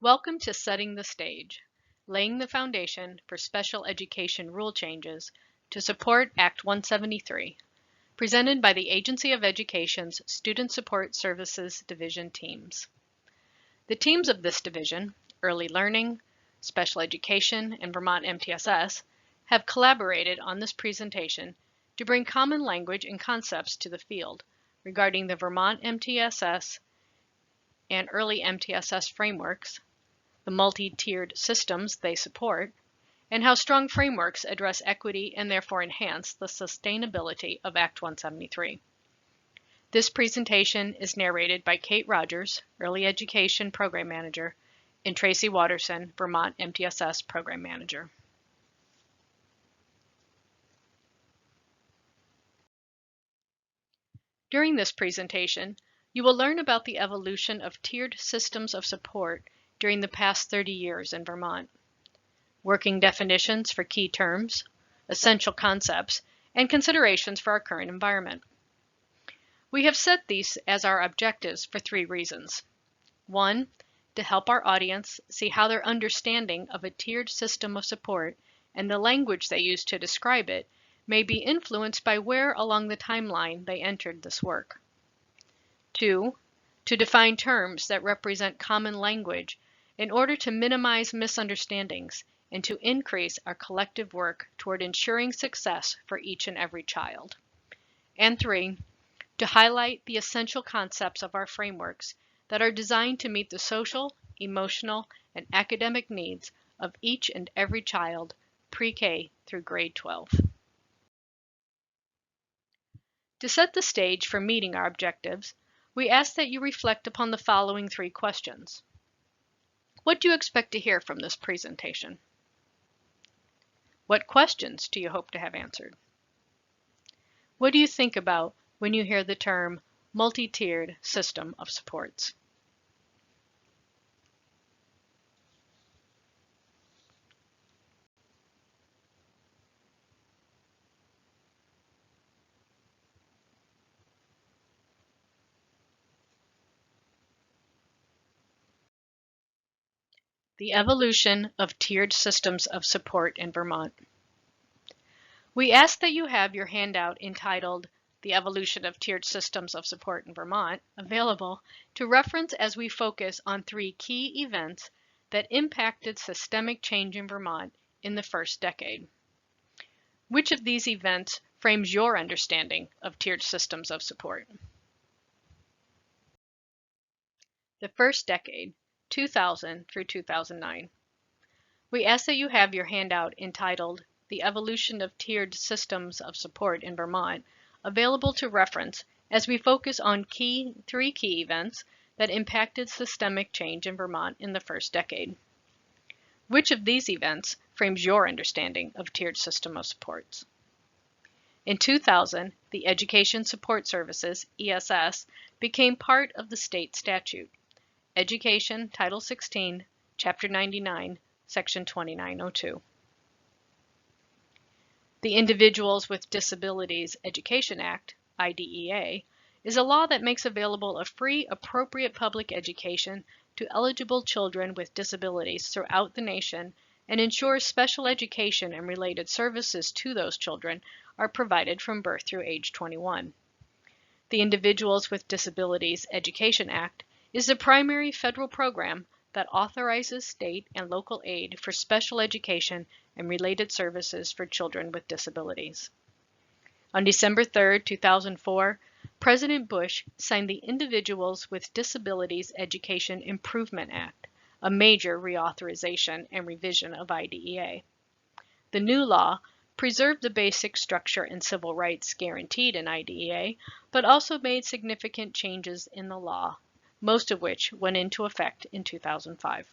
Welcome to Setting the Stage, laying the foundation for special education rule changes to support Act 173, presented by the Agency of Education's Student Support Services Division teams. The teams of this division, Early Learning, Special Education, and Vermont MTSS, have collaborated on this presentation to bring common language and concepts to the field regarding the Vermont MTSS and Early MTSS frameworks, the multi-tiered systems they support, and how strong frameworks address equity and therefore enhance the sustainability of Act 173. This presentation is narrated by Kate Rogers, Early Education Program Manager, and Tracy Watterson, Vermont MTSS Program Manager. During this presentation, you will learn about the evolution of tiered systems of support during the past 30 years in Vermont, working definitions for key terms, essential concepts, and considerations for our current environment. We have set these as our objectives for 3 reasons. 1, to help our audience see how their understanding of a tiered system of support and the language they use to describe it may be influenced by where along the timeline they entered this work. 2, to define terms that represent common language in order to minimize misunderstandings and to increase our collective work toward ensuring success for each and every child. And 3, to highlight the essential concepts of our frameworks that are designed to meet the social, emotional, and academic needs of each and every child, pre-K through grade 12. To set the stage for meeting our objectives, we ask that you reflect upon the following 3 questions. What do you expect to hear from this presentation? What questions do you hope to have answered? What do you think about when you hear the term multi-tiered system of supports? The evolution of tiered systems of support in Vermont. We ask that you have your handout entitled The Evolution of Tiered Systems of Support in Vermont available to reference as we focus on 3 key events that impacted systemic change in Vermont in the first decade. Which of these events frames your understanding of tiered systems of support? The first decade, 2000 through 2009. We ask that you have your handout entitled The Evolution of Tiered Systems of Support in Vermont available to reference as we focus on 3 key events that impacted systemic change in Vermont in the first decade. Which of these events frames your understanding of tiered system of supports? In 2000, the Education Support Services, ESS, became part of the state statute, Education, Title 16, Chapter 99, Section 2902. The Individuals with Disabilities Education Act, IDEA, is a law that makes available a free, appropriate public education to eligible children with disabilities throughout the nation and ensures special education and related services to those children are provided from birth through age 21. The Individuals with Disabilities Education Act is the primary federal program that authorizes state and local aid for special education and related services for children with disabilities. On December 3, 2004, President Bush signed the Individuals with Disabilities Education Improvement Act, a major reauthorization and revision of IDEA. The new law preserved the basic structure and civil rights guaranteed in IDEA, but also made significant changes in the law, most of which went into effect in 2005.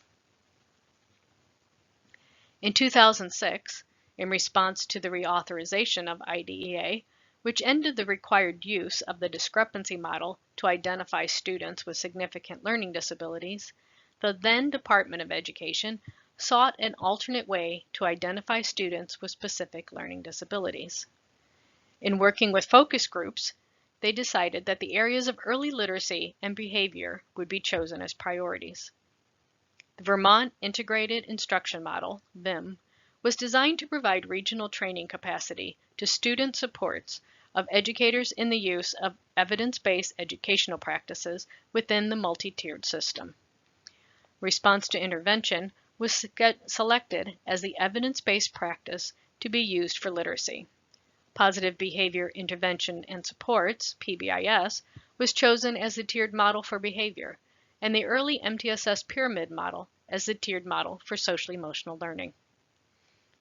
In 2006, in response to the reauthorization of IDEA, which ended the required use of the discrepancy model to identify students with significant learning disabilities, the then Department of Education sought an alternate way to identify students with specific learning disabilities. In working with focus groups, they decided that the areas of early literacy and behavior would be chosen as priorities. The Vermont Integrated Instruction Model, VIM, was designed to provide regional training capacity to student supports of educators in the use of evidence-based educational practices within the multi-tiered system. Response to intervention was selected as the evidence-based practice to be used for literacy. Positive Behavior Intervention and Supports, PBIS, was chosen as the tiered model for behavior, and the early MTSS pyramid model as the tiered model for social-emotional learning.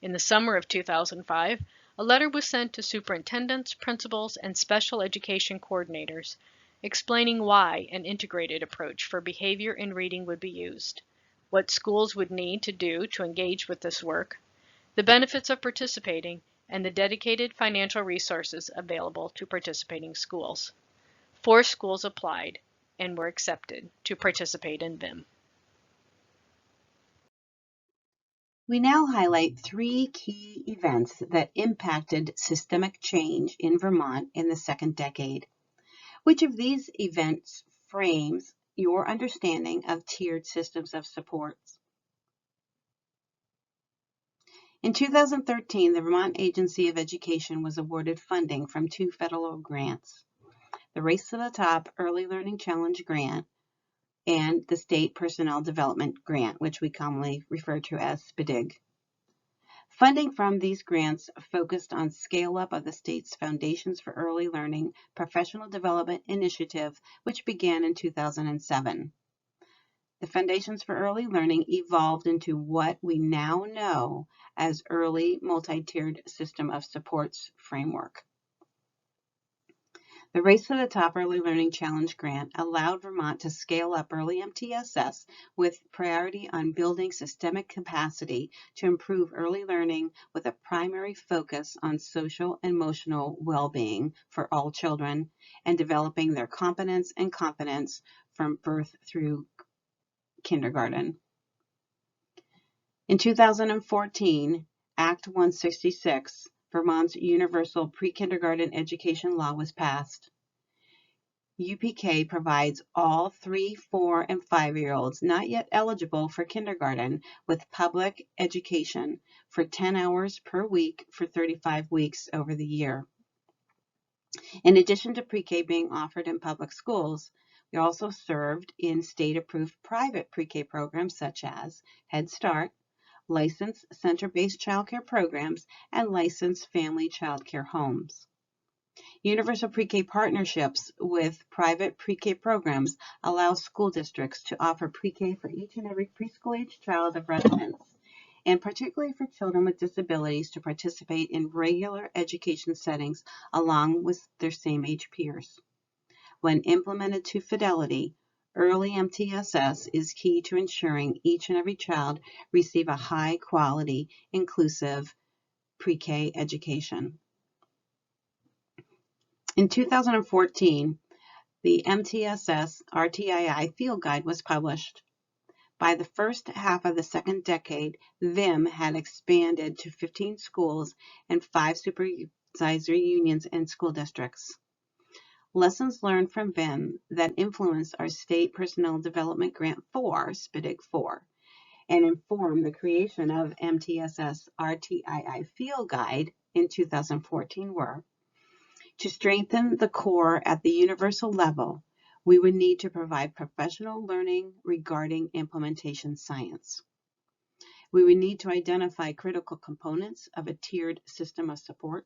In the summer of 2005, a letter was sent to superintendents, principals, and special education coordinators explaining why an integrated approach for behavior and reading would be used, what schools would need to do to engage with this work, the benefits of participating, and the dedicated financial resources available to participating schools. 4 schools applied and were accepted to participate in VIM. We now highlight 3 key events that impacted systemic change in Vermont in the second decade. Which of these events frames your understanding of tiered systems of supports? In 2013, the Vermont Agency of Education was awarded funding from 2 federal grants, the Race to the Top Early Learning Challenge Grant and the State Personnel Development Grant, which we commonly refer to as SPDIG. Funding from these grants focused on scale-up of the state's Foundations for Early Learning Professional Development Initiative, which began in 2007. The Foundations for Early Learning evolved into what we now know as Early Multi-Tiered System of Supports framework. The Race to the Top Early Learning Challenge Grant allowed Vermont to scale up early MTSS with priority on building systemic capacity to improve early learning with a primary focus on social and emotional well-being for all children and developing their competence and confidence from birth through kindergarten. In 2014, Act 166, Vermont's Universal Pre-Kindergarten Education Law, was passed. UPK provides all 3, 4, and 5-year-olds not yet eligible for kindergarten with public education for 10 hours per week for 35 weeks over the year. In addition to pre-K being offered in public schools, we also served in state-approved private pre-K programs such as Head Start, licensed center-based childcare programs, and licensed family childcare homes. Universal pre-K partnerships with private pre-K programs allow school districts to offer pre-K for each and every preschool-age child of residents, and particularly for children with disabilities to participate in regular education settings along with their same-age peers. When implemented to fidelity, early MTSS is key to ensuring each and every child receive a high-quality, inclusive pre-K education. In 2014, the MTSS RTII Field Guide was published. By the first half of the second decade, VIM had expanded to 15 schools and 5 supervisory unions and school districts. Lessons learned from VIM that influenced our State Personnel Development Grant 4, SPDIG 4, and informed the creation of MTSS RTII Field Guide in 2014 were: to strengthen the core at the universal level, we would need to provide professional learning regarding implementation science. We would need to identify critical components of a tiered system of support.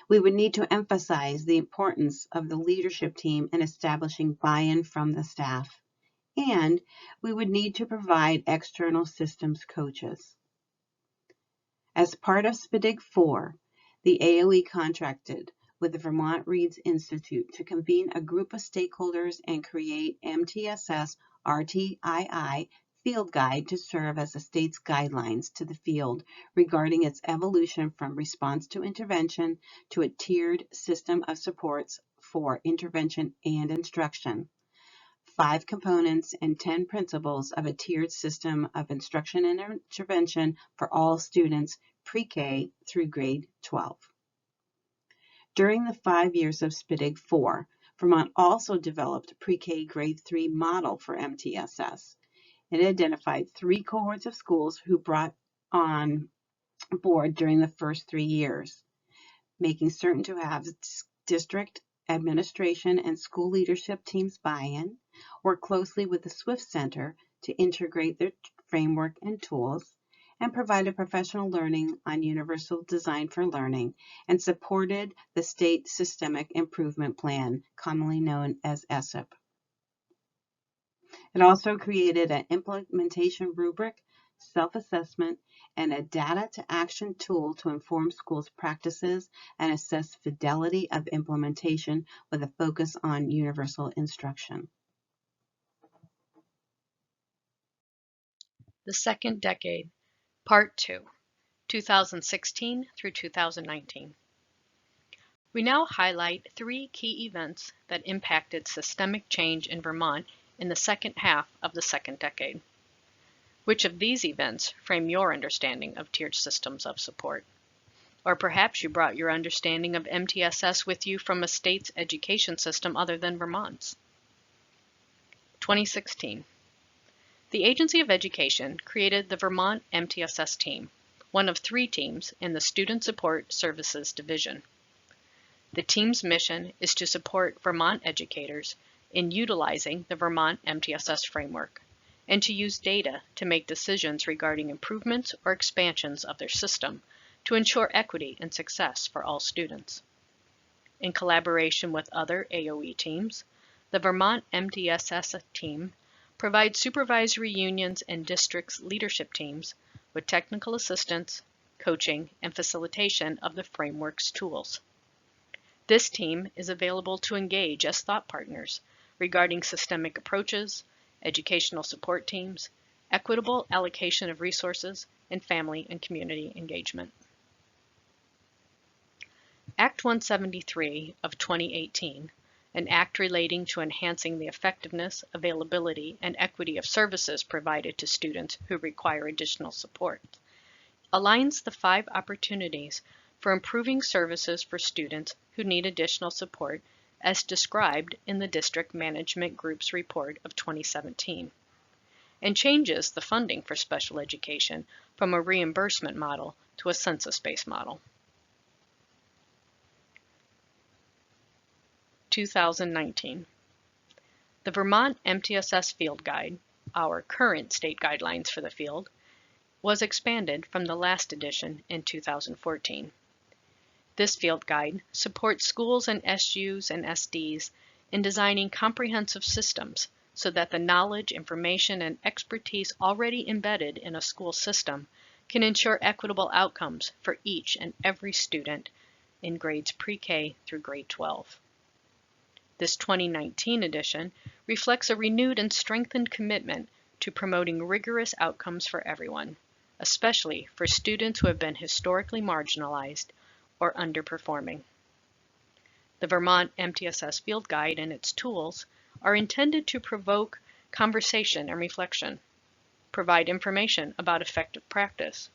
We would need to emphasize the importance of the leadership team in establishing buy-in from the staff. And we would need to provide external systems coaches. As part of SPDIG 4, the AOE contracted with the Vermont Reads Institute to convene a group of stakeholders and create MTSS RTII Field Guide to serve as the state's guidelines to the field regarding its evolution from response to intervention to a tiered system of supports for intervention and instruction. 5 components and 10 principles of a tiered system of instruction and intervention for all students pre-K through grade 12. During the 5 years of SPDIG 4, Vermont also developed a pre-K grade 3 model for MTSS. It identified 3 cohorts of schools who brought on board during the first 3 years, making certain to have district administration and school leadership teams buy-in, work closely with the Swift Center to integrate their framework and tools, and provided professional learning on universal design for learning, and supported the State Systemic Improvement Plan, commonly known as ESIP. It also created an implementation rubric, self-assessment, and a data-to-action tool to inform schools' practices and assess fidelity of implementation with a focus on universal instruction. The Second Decade, Part 2, 2016 through 2019. We now highlight 3 key events that impacted systemic change in Vermont in the second half of the second decade. Which of these events frame your understanding of tiered systems of support? Or perhaps you brought your understanding of MTSS with you from a state's education system other than Vermont's. 2016. The Agency of Education created the Vermont MTSS team, one of 3 teams in the Student Support Services Division. The team's mission is to support Vermont educators in utilizing the Vermont MTSS framework and to use data to make decisions regarding improvements or expansions of their system to ensure equity and success for all students. In collaboration with other AOE teams, the Vermont MTSS team provides supervisory unions and districts' leadership teams with technical assistance, coaching, and facilitation of the framework's tools. This team is available to engage as thought partners regarding systemic approaches, educational support teams, equitable allocation of resources, and family and community engagement. Act 173 of 2018, an act relating to enhancing the effectiveness, availability, and equity of services provided to students who require additional support, aligns the 5 opportunities for improving services for students who need additional support as described in the District Management Group's report of 2017, and changes the funding for special education from a reimbursement model to a census-based model. 2019. The Vermont MTSS Field Guide, our current state guidelines for the field, was expanded from the last edition in 2014. This field guide supports schools and SUs and SDs in designing comprehensive systems so that the knowledge, information, and expertise already embedded in a school system can ensure equitable outcomes for each and every student in grades pre-K through grade 12. This 2019 edition reflects a renewed and strengthened commitment to promoting rigorous outcomes for everyone, especially for students who have been historically marginalized or underperforming. The Vermont MTSS Field Guide and its tools are intended to provoke conversation and reflection, provide information about effective practice,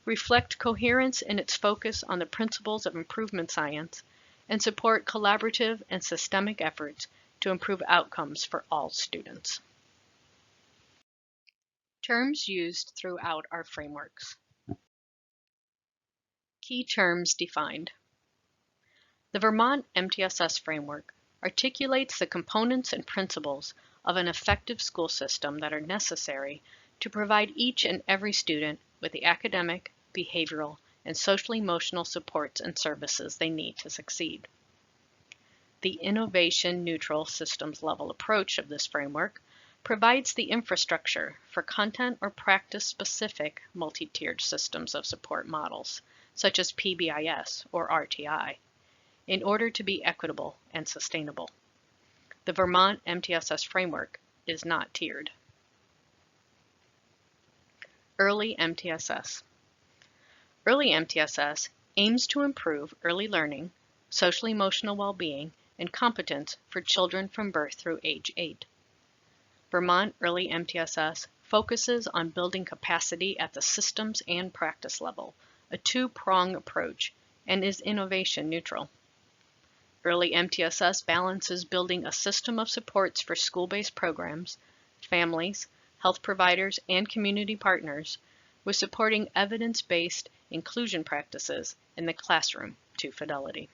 reflect coherence in its focus on the principles of improvement science, and support collaborative and systemic efforts to improve outcomes for all students. Terms used throughout our frameworks. Key terms defined. The Vermont MTSS framework articulates the components and principles of an effective school system that are necessary to provide each and every student with the academic, behavioral, and social-emotional supports and services they need to succeed. The innovation-neutral systems-level approach of this framework provides the infrastructure for content or practice-specific multi-tiered systems of support models, such as PBIS or RTI, in order to be equitable and sustainable. The Vermont MTSS framework is not tiered. Early MTSS. Early MTSS aims to improve early learning, social-emotional well-being, and competence for children from birth through age 8. Vermont Early MTSS focuses on building capacity at the systems and practice level, a 2-prong approach, and is innovation neutral. Early MTSS balances building a system of supports for school-based programs, families, health providers, and community partners with supporting evidence-based inclusion practices in the classroom to fidelity.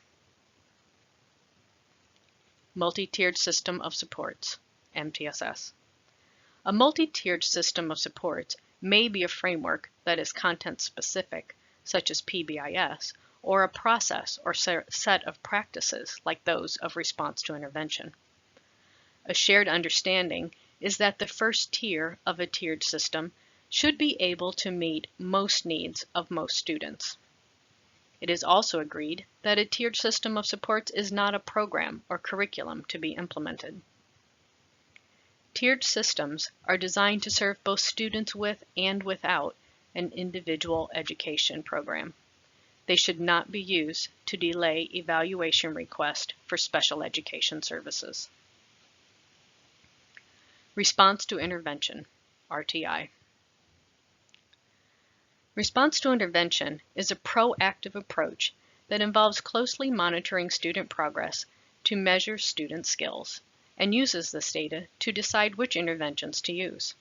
Multi-tiered system of supports, MTSS. A multi-tiered system of supports may be a framework that is content-specific, such as PBIS, or a process or set of practices like those of response to intervention. A shared understanding is that the first tier of a tiered system should be able to meet most needs of most students. It is also agreed that a tiered system of supports is not a program or curriculum to be implemented. Tiered systems are designed to serve both students with and without an individual education program. They should not be used to delay evaluation requests for special education services. Response to intervention, RTI. Response to intervention is a proactive approach that involves closely monitoring student progress to measure student skills and uses this data to decide which interventions to use.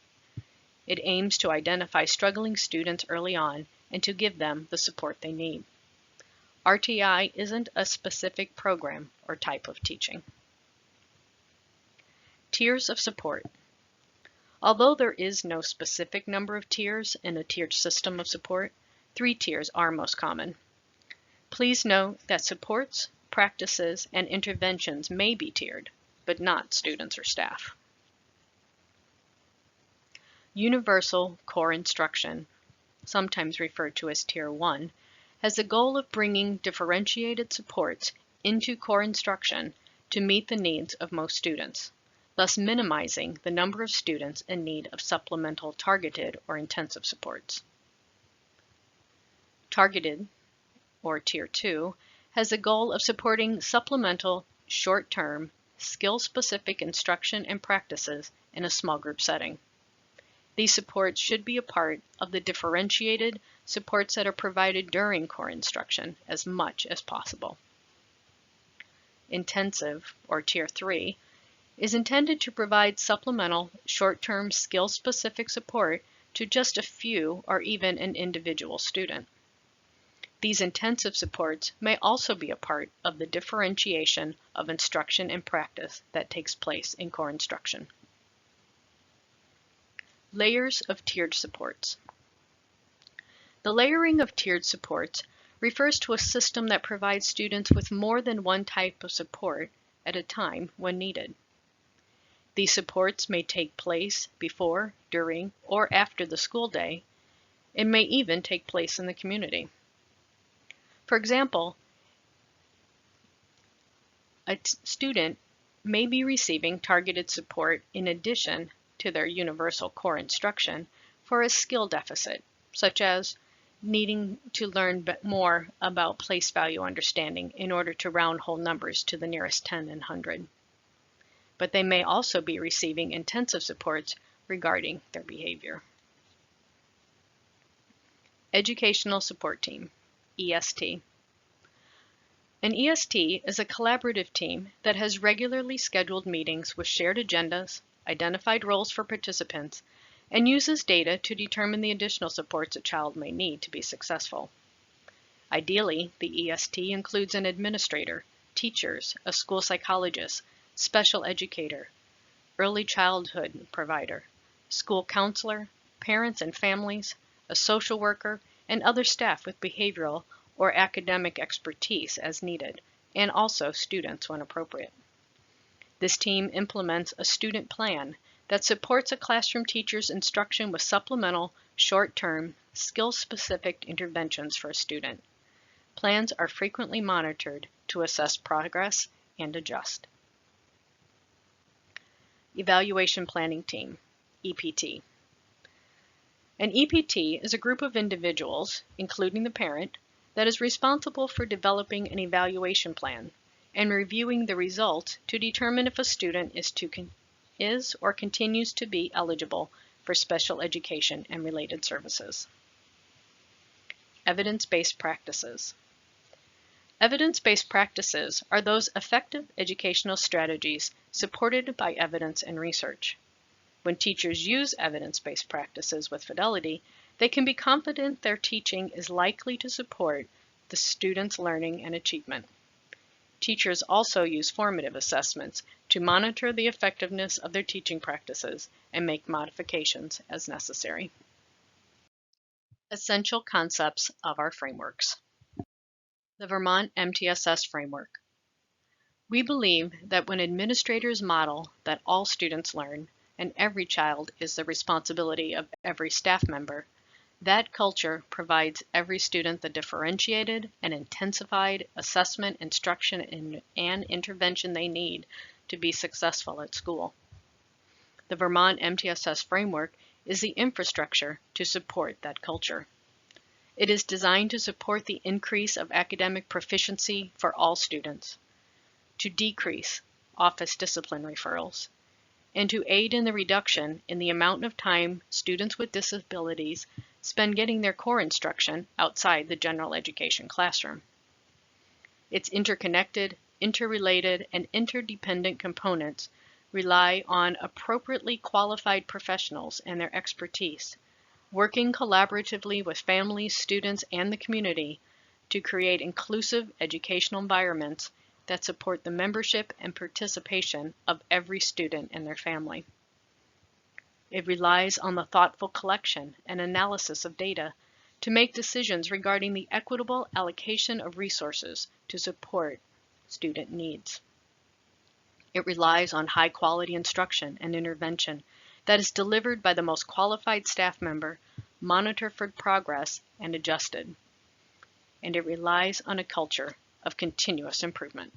It aims to identify struggling students early on and to give them the support they need. RTI isn't a specific program or type of teaching. Tiers of support. Although there is no specific number of tiers in a tiered system of support, 3 tiers are most common. Please note that supports, practices, and interventions may be tiered, but not students or staff. Universal core instruction, sometimes referred to as Tier 1, has the goal of bringing differentiated supports into core instruction to meet the needs of most students, thus minimizing the number of students in need of supplemental targeted or intensive supports. Targeted, or Tier 2, has the goal of supporting supplemental, short-term, skill-specific instruction and practices in a small group setting. These supports should be a part of the differentiated supports that are provided during core instruction as much as possible. Intensive, or Tier 3, is intended to provide supplemental, short-term, skill-specific support to just a few or even an individual student. These intensive supports may also be a part of the differentiation of instruction and practice that takes place in core instruction. Layers of tiered supports. The layering of tiered supports refers to a system that provides students with more than one type of support at a time when needed. These supports may take place before, during, or after the school day, and may even take place in the community. For example, a student may be receiving targeted support in addition to their universal core instruction for a skill deficit, such as needing to learn more about place value understanding in order to round whole numbers to the nearest 10 and 100. But they may also be receiving intensive supports regarding their behavior. Educational Support Team, EST. An EST is a collaborative team that has regularly scheduled meetings with shared agendas, identified roles for participants, and uses data to determine the additional supports a child may need to be successful. Ideally, the EST includes an administrator, teachers, a school psychologist, special educator, early childhood provider, school counselor, parents and families, a social worker, and other staff with behavioral or academic expertise as needed, and also students when appropriate. This team implements a student plan that supports a classroom teacher's instruction with supplemental, short-term, skill-specific interventions for a student. Plans are frequently monitored to assess progress and adjust. Evaluation Planning Team, EPT. An EPT is a group of individuals, including the parent, that is responsible for developing an evaluation plan and reviewing the results to determine if a student is or continues to be eligible for special education and related services. Evidence-based practices. Evidence-based practices are those effective educational strategies supported by evidence and research. When teachers use evidence-based practices with fidelity, they can be confident their teaching is likely to support the students' learning and achievement. Teachers also use formative assessments to monitor the effectiveness of their teaching practices and make modifications as necessary. Essential concepts of our frameworks. The Vermont MTSS framework. We believe that when administrators model that all students learn and every child is the responsibility of every staff member, that culture provides every student the differentiated and intensified assessment, instruction, and intervention they need to be successful at school. The Vermont MTSS framework is the infrastructure to support that culture. It is designed to support the increase of academic proficiency for all students, to decrease office discipline referrals, and to aid in the reduction in the amount of time students with disabilities spend getting their core instruction outside the general education classroom. Its interconnected, interrelated, and interdependent components rely on appropriately qualified professionals and their expertise, working collaboratively with families, students, and the community to create inclusive educational environments that support the membership and participation of every student and their family. It relies on the thoughtful collection and analysis of data to make decisions regarding the equitable allocation of resources to support student needs. It relies on high-quality instruction and intervention that is delivered by the most qualified staff member, monitored for progress, and adjusted. And it relies on a culture of continuous improvement.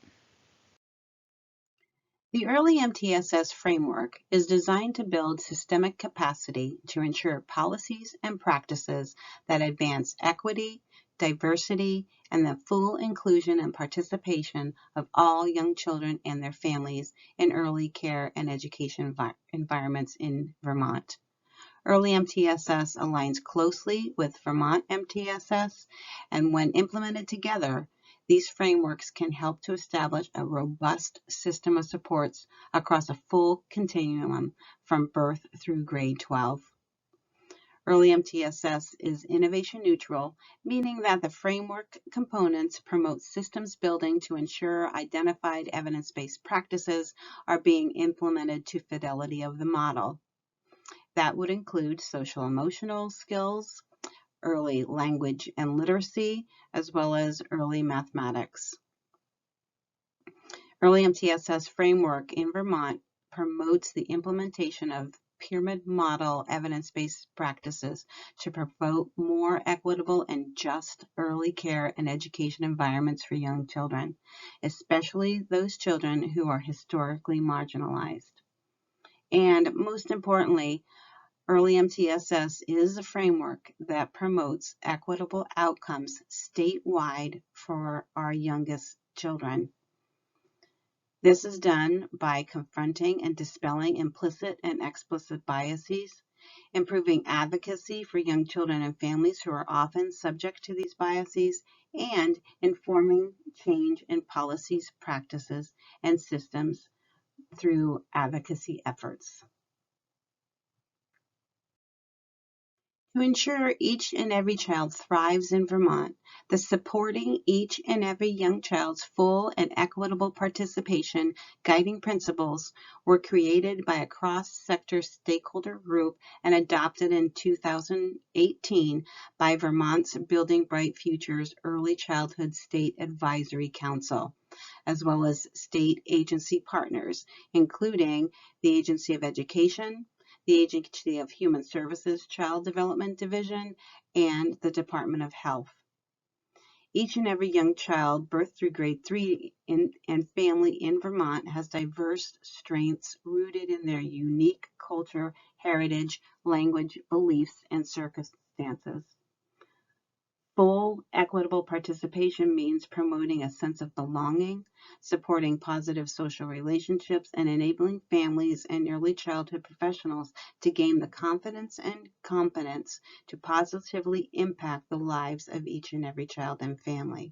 The early MTSS framework is designed to build systemic capacity to ensure policies and practices that advance equity, diversity, and the full inclusion and participation of all young children and their families in early care and education environments in Vermont. Early MTSS aligns closely with Vermont MTSS, and when implemented together, these frameworks can help to establish a robust system of supports across a full continuum from birth through grade 12. Early MTSS is innovation neutral, meaning that the framework components promote systems building to ensure identified evidence-based practices are being implemented to fidelity of the model. That would include social emotional skills, early language and literacy, as well as early mathematics. Early MTSS framework in Vermont promotes the implementation of pyramid model evidence-based practices to promote more equitable and just early care and education environments for young children, especially those children who are historically marginalized. And most importantly, Early MTSS is a framework that promotes equitable outcomes statewide for our youngest children. This is done by confronting and dispelling implicit and explicit biases, improving advocacy for young children and families who are often subject to these biases, and informing change in policies, practices, and systems through advocacy efforts. To ensure each and every child thrives in Vermont, the Supporting Each and Every Young Child's Full and Equitable Participation Guiding Principles were created by a cross-sector stakeholder group and adopted in 2018 by Vermont's Building Bright Futures Early Childhood State Advisory Council, as well as state agency partners, including the Agency of Education, the Agency of Human Services Child Development Division, and the Department of Health. Each and every young child birthed through grade 3 and family in Vermont has diverse strengths rooted in their unique culture, heritage, language, beliefs, and circumstances. Full equitable participation means promoting a sense of belonging, supporting positive social relationships, and enabling families and early childhood professionals to gain the confidence and competence to positively impact the lives of each and every child and family.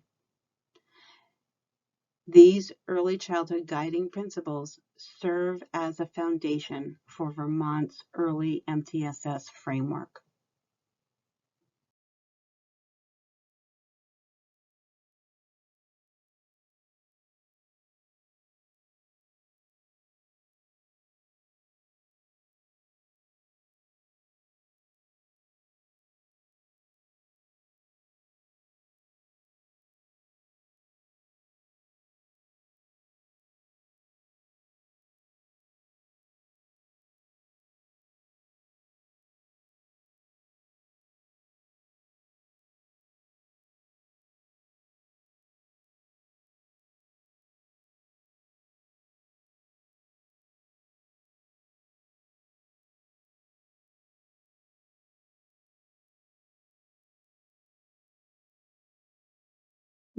These early childhood guiding principles serve as a foundation for Vermont's early MTSS framework.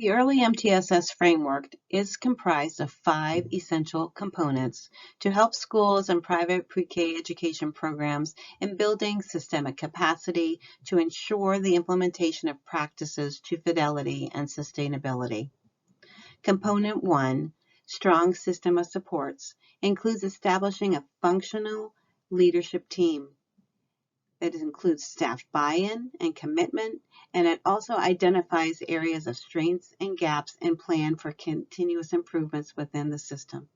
The early MTSS framework is comprised of 5 essential components to help schools and private pre-K education programs in building systemic capacity to ensure the implementation of practices to fidelity and sustainability. Component 1, strong system of supports, includes establishing a functional leadership team. It includes staff buy-in and commitment, and it also identifies areas of strengths and gaps and plan for continuous improvements within the system.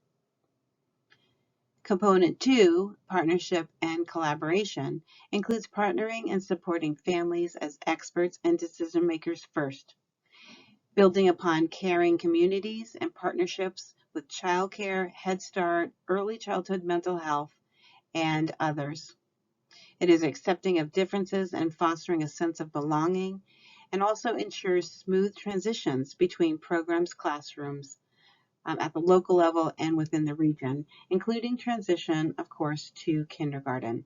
Component 2, partnership and collaboration, includes partnering and supporting families as experts and decision makers first, building upon caring communities and partnerships with childcare, Head Start, early childhood mental health, and others. It is accepting of differences and fostering a sense of belonging, and also ensures smooth transitions between programs, classrooms at the local level and within the region, including transition, of course, to kindergarten.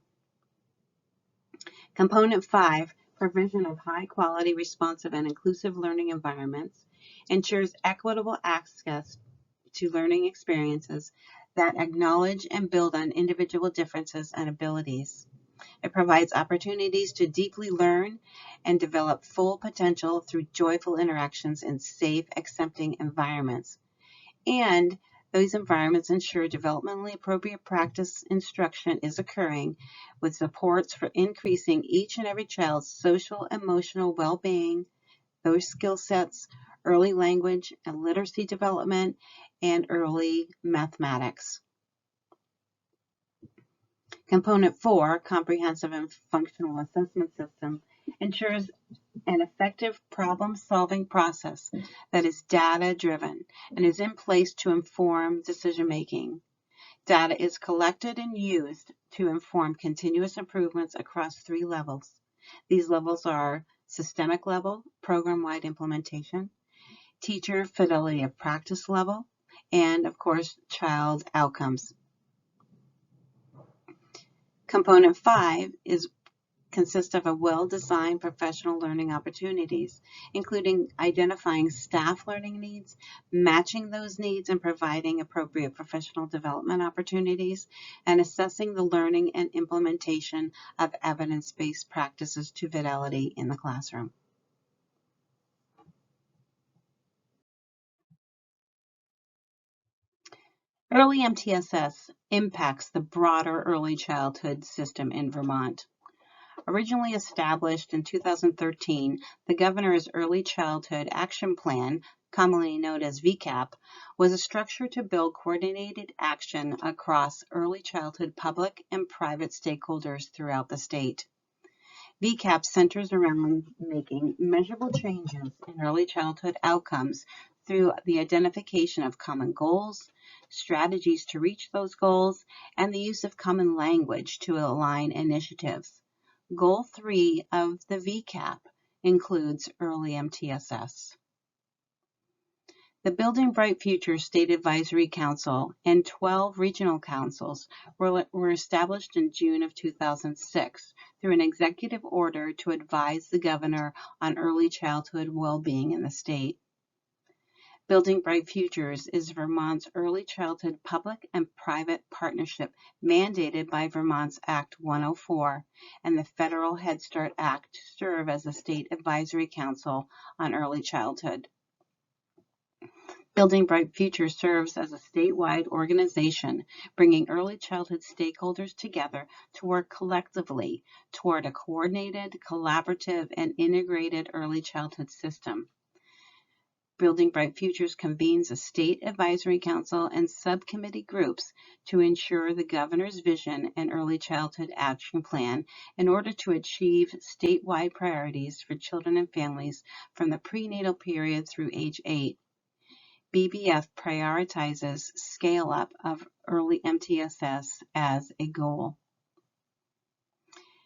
Component 5, provision of high quality, responsive, and inclusive learning environments, ensures equitable access to learning experiences that acknowledge and build on individual differences and abilities. It provides opportunities to deeply learn and develop full potential through joyful interactions in safe, accepting environments. And those environments ensure developmentally appropriate practice instruction is occurring with supports for increasing each and every child's social, emotional well-being, those skill sets, early language and literacy development, and early mathematics. Component 4, comprehensive and functional assessment system, ensures an effective problem-solving process that is data-driven and is in place to inform decision-making. Data is collected and used to inform continuous improvements across 3 levels. These levels are systemic level, program-wide implementation, teacher fidelity of practice level, and of course, child outcomes. Component 5 consists of a well-designed professional learning opportunities, including identifying staff learning needs, matching those needs and providing appropriate professional development opportunities, and assessing the learning and implementation of evidence-based practices to fidelity in the classroom. Early MTSS impacts the broader early childhood system in Vermont. Originally established in 2013, the Governor's Early Childhood Action Plan, commonly known as VCAP, was a structure to build coordinated action across early childhood public and private stakeholders throughout the state. VCAP centers around making measurable changes in early childhood outcomes through the identification of common goals, strategies to reach those goals, and the use of common language to align initiatives. Goal 3 of the VCAP includes early MTSS. The Building Bright Future State Advisory Council and 12 regional councils were established in June of 2006 through an executive order to advise the governor on early childhood well-being in the state. Building Bright Futures is Vermont's early childhood public and private partnership mandated by Vermont's Act 104 and the Federal Head Start Act to serve as a state advisory council on early childhood. Building Bright Futures serves as a statewide organization, bringing early childhood stakeholders together to work collectively toward a coordinated, collaborative, and integrated early childhood system. Building Bright Futures convenes a state advisory council and subcommittee groups to ensure the governor's vision and early childhood action plan in order to achieve statewide priorities for children and families from the prenatal period through age 8. BBF prioritizes scale-up of early MTSS as a goal.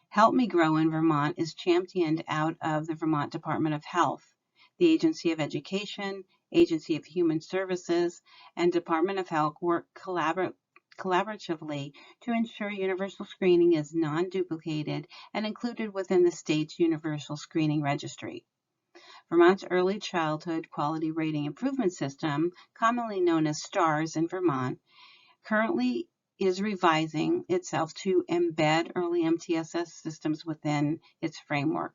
Help Me Grow in Vermont is championed out of the Vermont Department of Health, the Agency of Education, Agency of Human Services, and Department of Health work collaboratively to ensure universal screening is non-duplicated and included within the state's Universal Screening Registry. Vermont's Early Childhood Quality Rating Improvement System, commonly known as STARS in Vermont, currently is revising itself to embed early MTSS systems within its framework.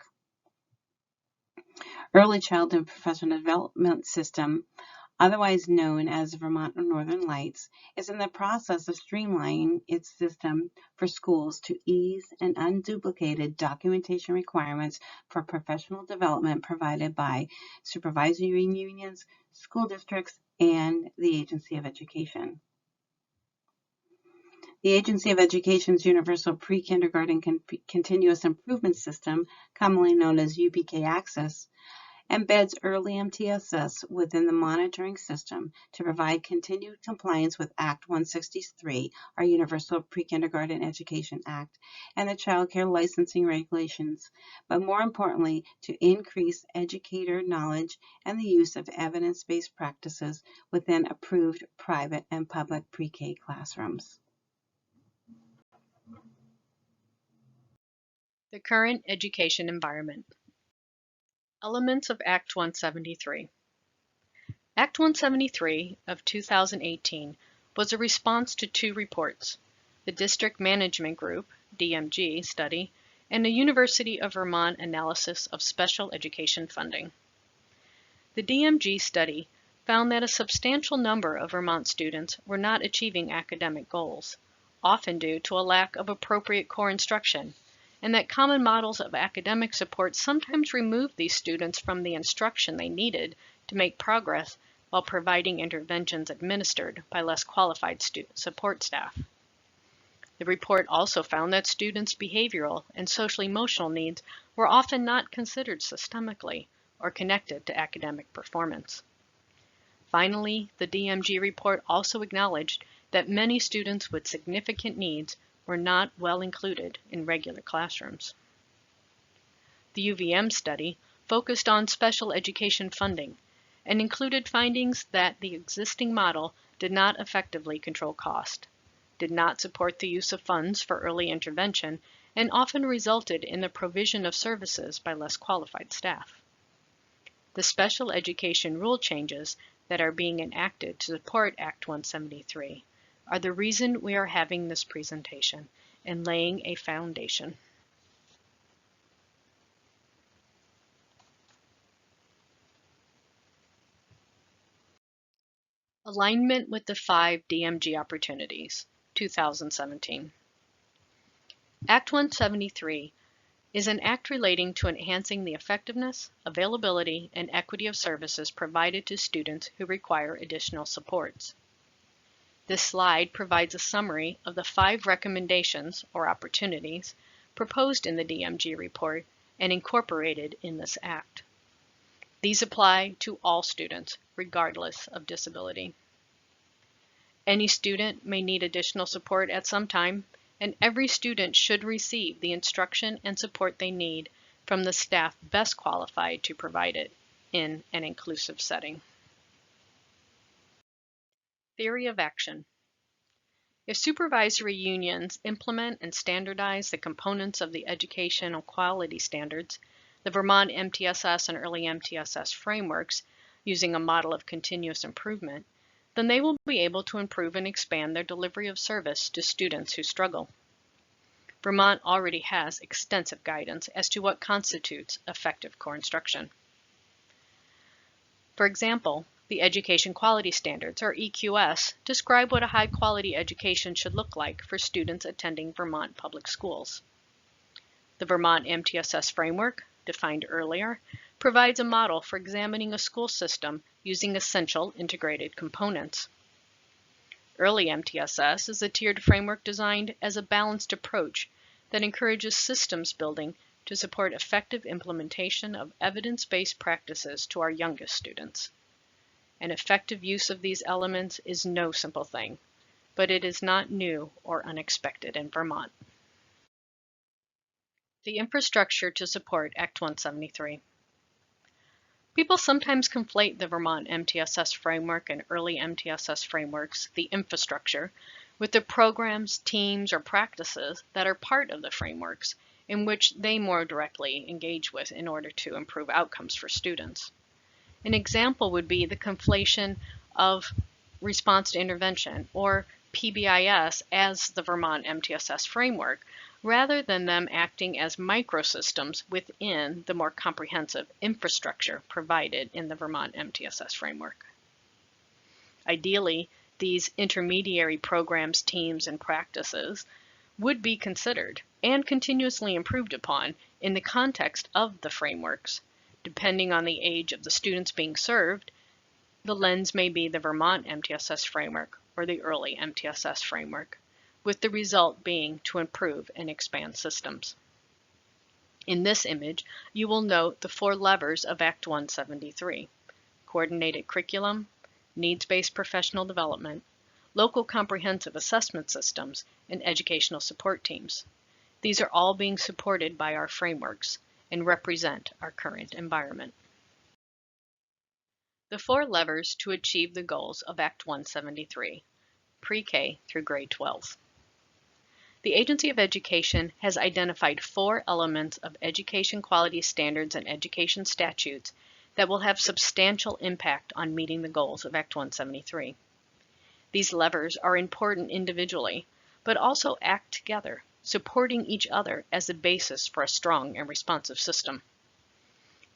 Early Childhood Professional Development System, otherwise known as Vermont Northern Lights, is in the process of streamlining its system for schools to ease and unduplicated documentation requirements for professional development provided by supervisory unions, school districts, and the Agency of Education. The Agency of Education's Universal Pre-Kindergarten Continuous Improvement System, commonly known as UPK Access, embeds early MTSS within the monitoring system to provide continued compliance with Act 163, our Universal Pre-Kindergarten Education Act, and the Child Care Licensing Regulations, but more importantly, to increase educator knowledge and the use of evidence-based practices within approved private and public pre-K classrooms. The current education environment. Elements of Act 173. Act 173 of 2018 was a response to two reports, the District Management Group, DMG, study, and the University of Vermont analysis of special education funding. The DMG study found that a substantial number of Vermont students were not achieving academic goals, often due to a lack of appropriate core instruction, and that common models of academic support sometimes removed these students from the instruction they needed to make progress while providing interventions administered by less qualified support staff. The report also found that students' behavioral and social-emotional needs were often not considered systemically or connected to academic performance. Finally, the DMG report also acknowledged that many students with significant needs were not well included in regular classrooms. The UVM study focused on special education funding and included findings that the existing model did not effectively control cost, did not support the use of funds for early intervention, and often resulted in the provision of services by less qualified staff. The special education rule changes that are being enacted to support Act 173 are the reason we are having this presentation and laying a foundation. Alignment with the 5 DMG opportunities, 2017. Act 173 is an act relating to enhancing the effectiveness, availability, and equity of services provided to students who require additional supports. This slide provides a summary of the 5 recommendations or opportunities proposed in the DMG report and incorporated in this act. These apply to all students, regardless of disability. Any student may need additional support at some time, and every student should receive the instruction and support they need from the staff best qualified to provide it in an inclusive setting. Theory of action. If supervisory unions implement and standardize the components of the educational quality standards, the Vermont MTSS and early MTSS frameworks, using a model of continuous improvement, then they will be able to improve and expand their delivery of service to students who struggle. Vermont already has extensive guidance as to what constitutes effective core instruction. For example, The Education Quality Standards, or EQS, describe what a high-quality education should look like for students attending Vermont public schools. The Vermont MTSS framework, defined earlier, provides a model for examining a school system using essential integrated components. Early MTSS is a tiered framework designed as a balanced approach that encourages systems building to support effective implementation of evidence-based practices to our youngest students. An effective use of these elements is no simple thing, but it is not new or unexpected in Vermont. The infrastructure to support Act 173. People sometimes conflate the Vermont MTSS framework and early MTSS frameworks, the infrastructure, with the programs, teams, or practices that are part of the frameworks in which they more directly engage with in order to improve outcomes for students. An example would be the conflation of response to intervention, or PBIS, as the Vermont MTSS framework, rather than them acting as microsystems within the more comprehensive infrastructure provided in the Vermont MTSS framework. Ideally, these intermediary programs, teams, and practices would be considered and continuously improved upon in the context of the frameworks. Depending on the age of the students being served, the lens may be the Vermont MTSS framework or the early MTSS framework, with the result being to improve and expand systems. In this image, you will note the 4 levers of Act 173: coordinated curriculum, needs-based professional development, local comprehensive assessment systems, and educational support teams. These are all being supported by our frameworks and represent our current environment. The 4 levers to achieve the goals of Act 173, pre-K through grade 12. The Agency of Education has identified 4 elements of education quality standards and education statutes that will have substantial impact on meeting the goals of Act 173. These levers are important individually, but also act together, supporting each other as the basis for a strong and responsive system.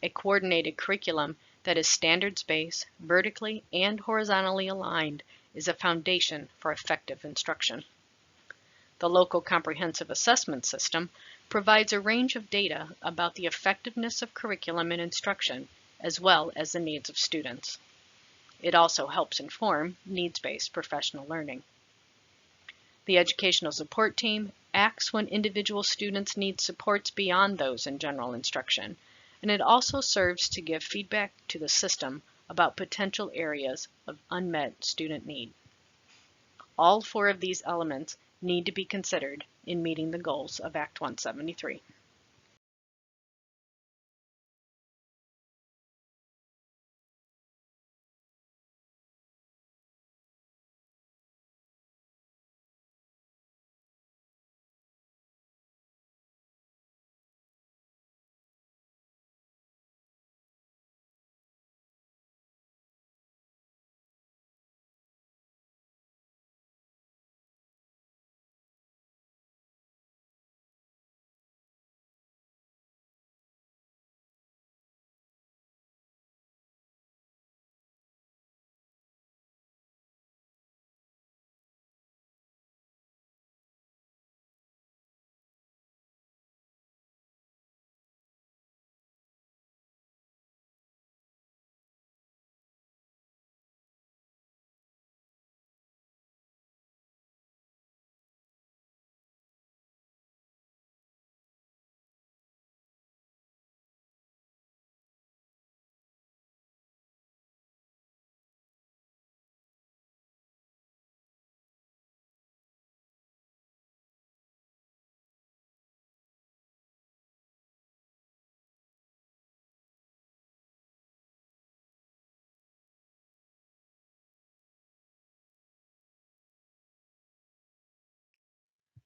A coordinated curriculum that is standards-based, vertically and horizontally aligned is a foundation for effective instruction. The local comprehensive assessment system provides a range of data about the effectiveness of curriculum and instruction, as well as the needs of students. It also helps inform needs-based professional learning. The educational support team acts when individual students need supports beyond those in general instruction, and it also serves to give feedback to the system about potential areas of unmet student need. All 4 of these elements need to be considered in meeting the goals of Act 173.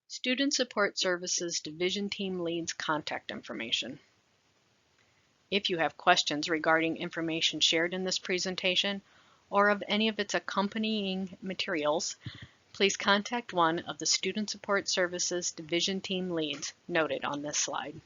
Student Support Services Division Team Leads contact information. If you have questions regarding information shared in this presentation or of any of its accompanying materials, please contact one of the Student Support Services Division Team Leads noted on this slide.